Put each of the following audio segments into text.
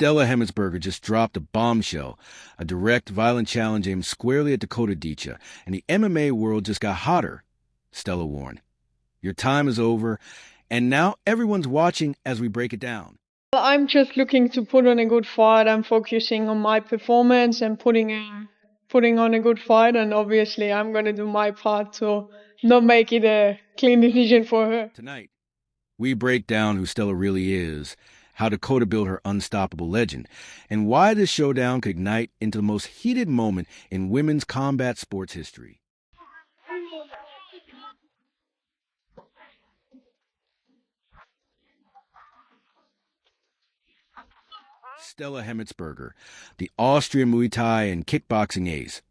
Stella Hemmetsberger just dropped a bombshell, a direct, violent challenge aimed squarely at Dakota Dicha, and the MMA world just got hotter, Stella warned. Your time is over, and now everyone's watching as we break it down. I'm just looking to put on a good fight. I'm focusing on my performance and putting on a good fight, and obviously I'm going to do my part to not make it a clean decision for her. Tonight, we break down who Stella really is, how Dakota built her unstoppable legend, and why this showdown could ignite into the most heated moment in women's combat sports history. Stella Hemmetsberger, the Austrian Muay Thai and kickboxing ace,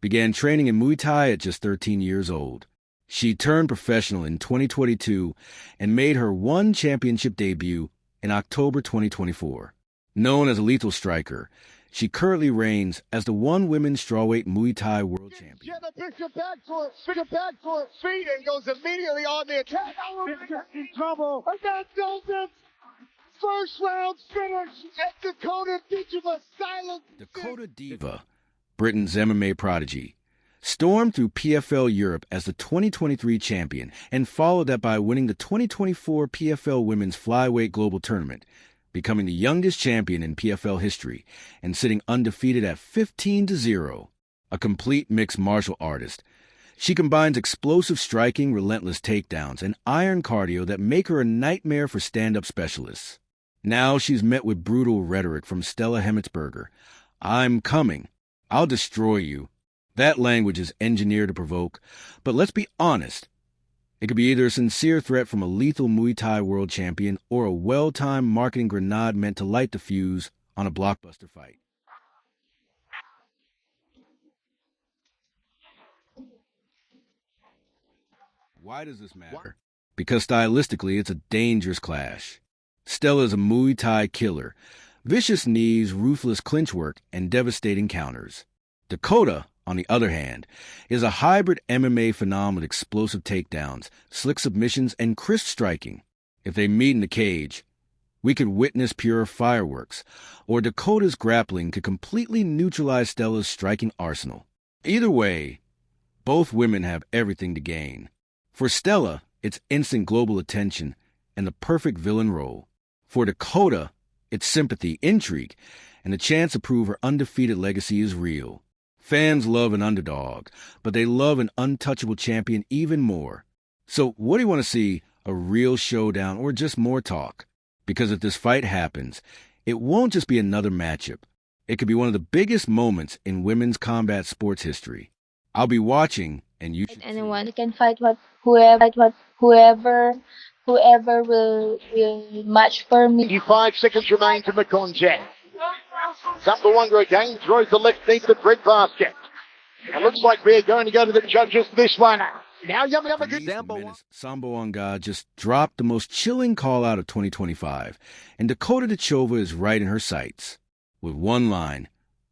began training in Muay Thai at just 13 years old. She turned professional in 2022 and made her one championship debut in October 2024. Known as a lethal striker, she currently reigns as the one women's strawweight Muay Thai world champion. Picks it back for her feet and goes immediately on the attack. In trouble. Again, Dolphins. First round finish at Dakota Diva silent. Dakota Diva, Britain's MMA prodigy, stormed through PFL Europe as the 2023 champion and followed that by winning the 2024 PFL Women's Flyweight Global Tournament, becoming the youngest champion in PFL history and sitting undefeated at 15-0. A complete mixed martial artist, she combines explosive striking, relentless takedowns, and iron cardio that make her a nightmare for stand-up specialists. Now she's met with brutal rhetoric from Stella Hemmetsberger. I'm coming. I'll destroy you. That language is engineered to provoke, but let's be honest. It could be either a sincere threat from a lethal Muay Thai world champion or a well-timed marketing grenade meant to light the fuse on a blockbuster fight. Why does this matter? Because stylistically, it's a dangerous clash. Stella is a Muay Thai killer, vicious knees, ruthless clinch work, and devastating counters. Dakota, on the other hand, is a hybrid MMA phenomenon with explosive takedowns, slick submissions, and crisp striking. If they meet in the cage, we could witness pure fireworks, or Dakota's grappling could completely neutralize Stella's striking arsenal. Either way, both women have everything to gain. For Stella, it's instant global attention and the perfect villain role. For Dakota, it's sympathy, intrigue, and the chance to prove her undefeated legacy is real. Fans love an underdog, but they love an untouchable champion even more. So what do you want to see, a real showdown or just more talk? Because if this fight happens, it won't just be another matchup. It could be one of the biggest moments in women's combat sports history. I'll be watching, and you should anyone can fight whoever will match for me. 5 seconds remain to the contest. Zamboanga again throws the left knee to the breadbasket. It looks like we're going to go to the judges for this one. Now Zamboanga just dropped the most chilling call-out of 2025, and Dakota Dichova is right in her sights. With one line,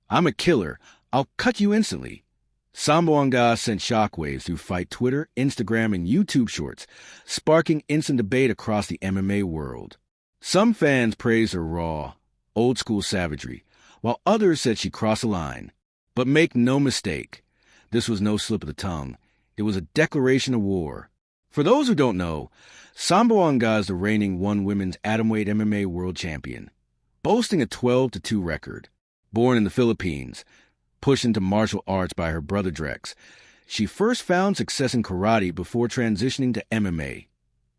"I'm a killer, I'll cut you instantly." Zamboanga sent shockwaves through fight Twitter, Instagram, and YouTube shorts, sparking instant debate across the MMA world. Some fans praised her raw, old-school savagery, while others said she crossed a line. But make no mistake, this was no slip of the tongue. It was a declaration of war. For those who don't know, Zamboanga is the reigning one women's atomweight MMA world champion, boasting a 12-2 record. Born in the Philippines, pushed into martial arts by her brother Drex, she first found success in karate before transitioning to MMA,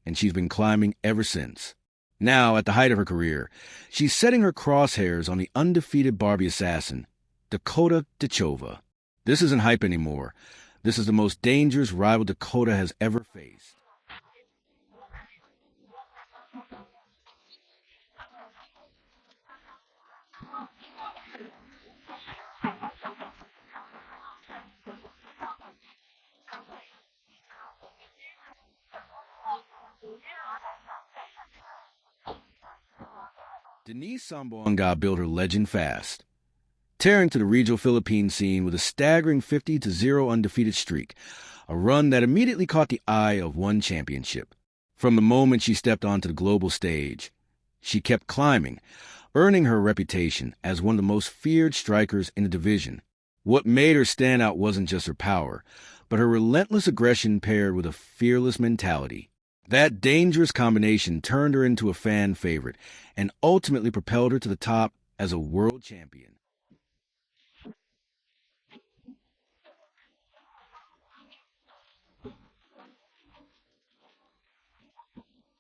and she's been climbing ever since. Now, at the height of her career, she's setting her crosshairs on the undefeated Barbie assassin, Dakota Dichova. This isn't hype anymore. This is the most dangerous rival Dakota has ever faced. Denise Zamboanga built her legend fast, tearing to the regional Philippine scene with a staggering 50-0 undefeated streak, a run that immediately caught the eye of one championship. From the moment she stepped onto the global stage, she kept climbing, earning her a reputation as one of the most feared strikers in the division. What made her stand out wasn't just her power, but her relentless aggression paired with a fearless mentality. That dangerous combination turned her into a fan favorite and ultimately propelled her to the top as a world champion.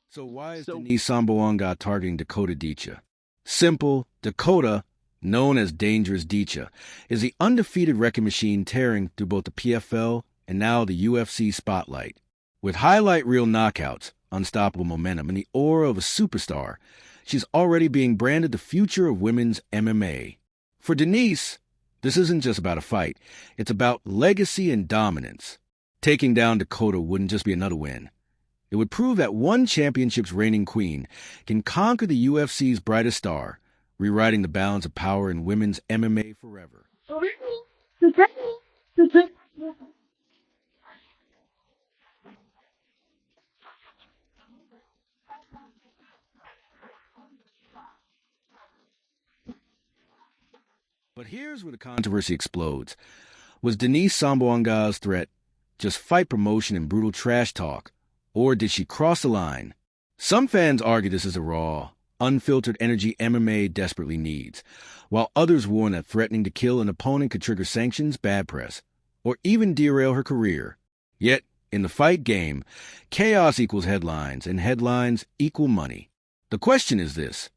So why is Denise Sambawanga targeting Dakota Dicha? Simple, Dakota, known as Dangerous Dicha, is the undefeated wrecking machine tearing through both the PFL and now the UFC spotlight. With highlight reel knockouts, unstoppable momentum, and the aura of a superstar, she's already being branded the future of women's MMA. For Denise, this isn't just about a fight. It's about legacy and dominance. Taking down Dakota wouldn't just be another win. It would prove that one championship's reigning queen can conquer the UFC's brightest star, rewriting the balance of power in women's MMA forever. But here's where the controversy explodes. Was Denise Samboanga's threat just fight promotion and brutal trash talk, or did she cross the line? Some fans argue this is a raw, unfiltered energy MMA desperately needs, while others warn that threatening to kill an opponent could trigger sanctions, bad press, or even derail her career. Yet, in the fight game, chaos equals headlines, and headlines equal money. The question is this.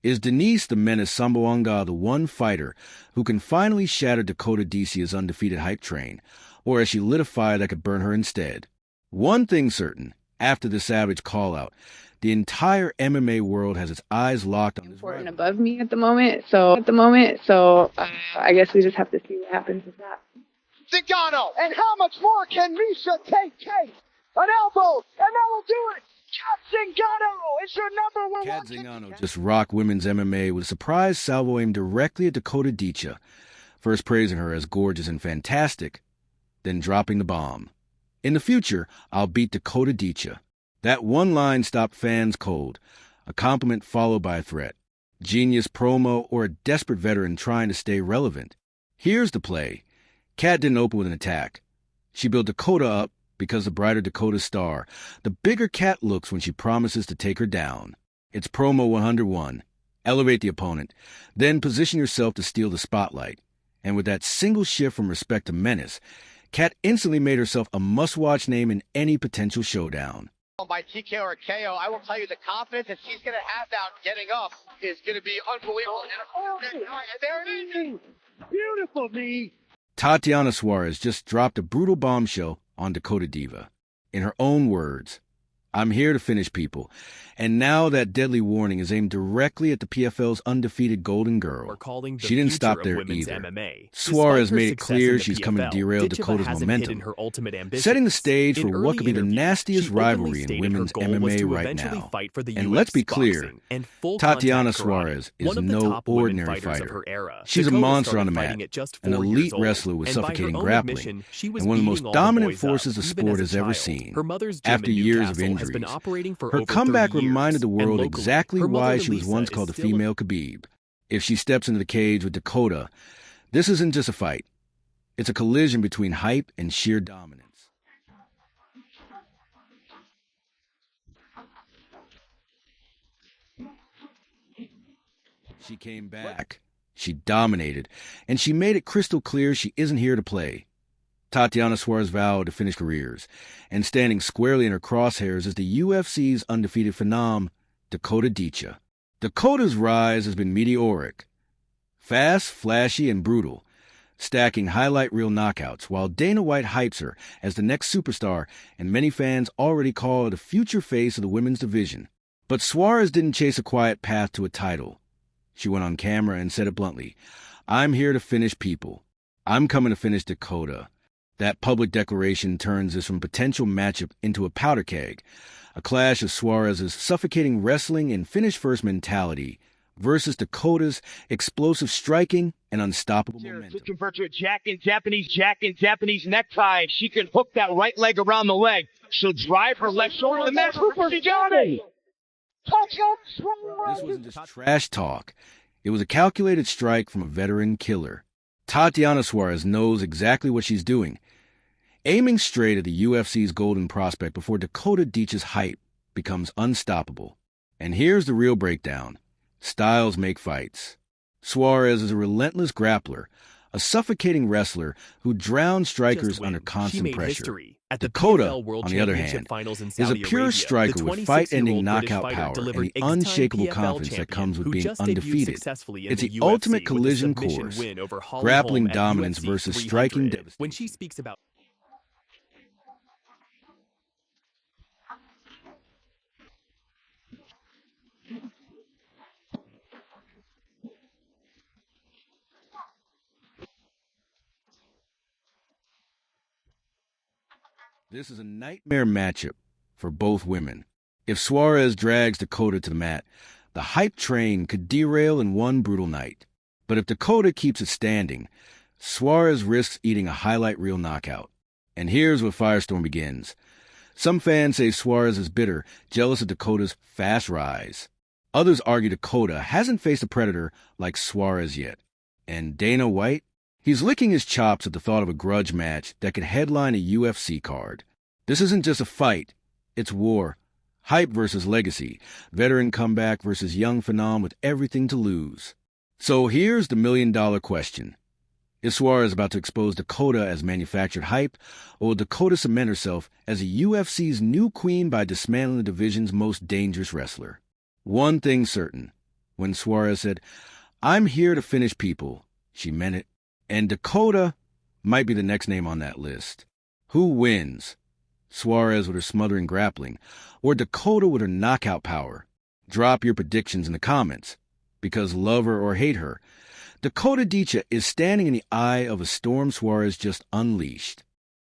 Is Denise the Menace Samboanga the one fighter who can finally shatter Dakota Dicha's undefeated hype train, or has she lit a fire that could burn her instead? One thing certain, after the savage call-out, the entire MMA world has its eyes locked on this important above me at the moment. So I guess we just have to see what happens with that. Zingano, and how much more can Misha take? An elbow, and that will do it. Cat Zingano is your number one. Cat Zingano just rocked women's MMA with a surprise salvo aimed directly at Dakota Dicha, first praising her as gorgeous and fantastic, then dropping the bomb. In the future, I'll beat Dakota Dicha. That one line stopped fans cold, a compliment followed by a threat. Genius promo or a desperate veteran trying to stay relevant. Here's the play. Cat didn't open with an attack. She built Dakota up because the brighter Dakota's star, the bigger Cat looks when she promises to take her down. It's promo 101. Elevate the opponent, then position yourself to steal the spotlight. And with that single shift from respect to menace, Cat instantly made herself a must-watch name in any potential showdown. By TKO or KO, I will tell you the confidence that she's going to have down getting up is going to be unbelievable. And there it is. Beautiful knee. Tatiana Suarez just dropped a brutal bombshell on Dakota Diva. In her own words, "I'm here to finish people." And now that deadly warning is aimed directly at the PFL's undefeated Golden Girl. She didn't stop there either. MMA. Suarez made it clear she's coming to derail Dakota's momentum, setting the stage for what could be the nastiest rivalry in women's MMA right now. And let's be clear, Tatiana Suarez is no ordinary fighter. She's a monster on the mat, an elite wrestler with suffocating grappling, and one of the most dominant forces the sport has ever seen. After years of injuries, her comeback reminded the world exactly why she was once called the female Khabib. If she steps into the cage with Dakota, this isn't just a fight. It's a collision between hype and sheer dominance. She came back, she dominated, and she made it crystal clear she isn't here to play. Tatiana Suarez vowed to finish careers, and standing squarely in her crosshairs is the UFC's undefeated phenom, Dakota Dicha. Dakota's rise has been meteoric. Fast, flashy, and brutal, stacking highlight reel knockouts, while Dana White hypes her as the next superstar, and many fans already call her the future face of the women's division. But Suarez didn't chase a quiet path to a title. She went on camera and said it bluntly, "I'm here to finish people. I'm coming to finish Dakota." That public declaration turns this from potential matchup into a powder keg, a clash of Suarez's suffocating wrestling and finish-first mentality versus Dakota's explosive striking and unstoppable momentum. Could convert to a Japanese necktie. She can hook that right leg around the leg. She'll drive her left shoulder, and that's Cooper. She got it. This wasn't just trash talk. It was a calculated strike from a veteran killer. Tatiana Suarez knows exactly what she's doing, aiming straight at the UFC's golden prospect before Dakota Dietsch's hype becomes unstoppable. And here's the real breakdown. Styles make fights. Suarez is a relentless grappler, a suffocating wrestler who drowns strikers under constant pressure. Dakota, on the other hand, is a pure striker with fight-ending knockout power and the unshakable confidence that comes with being undefeated. It's the ultimate collision course, grappling dominance versus striking devastation. When she speaks about This is a nightmare matchup for both women. If Suarez drags Dakota to the mat, the hype train could derail in one brutal night. But if Dakota keeps it standing, Suarez risks eating a highlight reel knockout. And here's where Firestorm begins. Some fans say Suarez is bitter, jealous of Dakota's fast rise. Others argue Dakota hasn't faced a predator like Suarez yet. And Dana White? He's licking his chops at the thought of a grudge match that could headline a UFC card. This isn't just a fight, it's war. Hype versus legacy, veteran comeback versus young phenom with everything to lose. So here's the million-dollar question. Is Suarez about to expose Dakota as manufactured hype, or will Dakota cement herself as the UFC's new queen by dismantling the division's most dangerous wrestler? One thing certain. When Suarez said, "I'm here to finish people," she meant it. And Dakota might be the next name on that list. Who wins? Suarez with her smothering grappling, or Dakota with her knockout power? Drop your predictions in the comments. Because love her or hate her, Dakota Dietsch is standing in the eye of a storm Suarez just unleashed.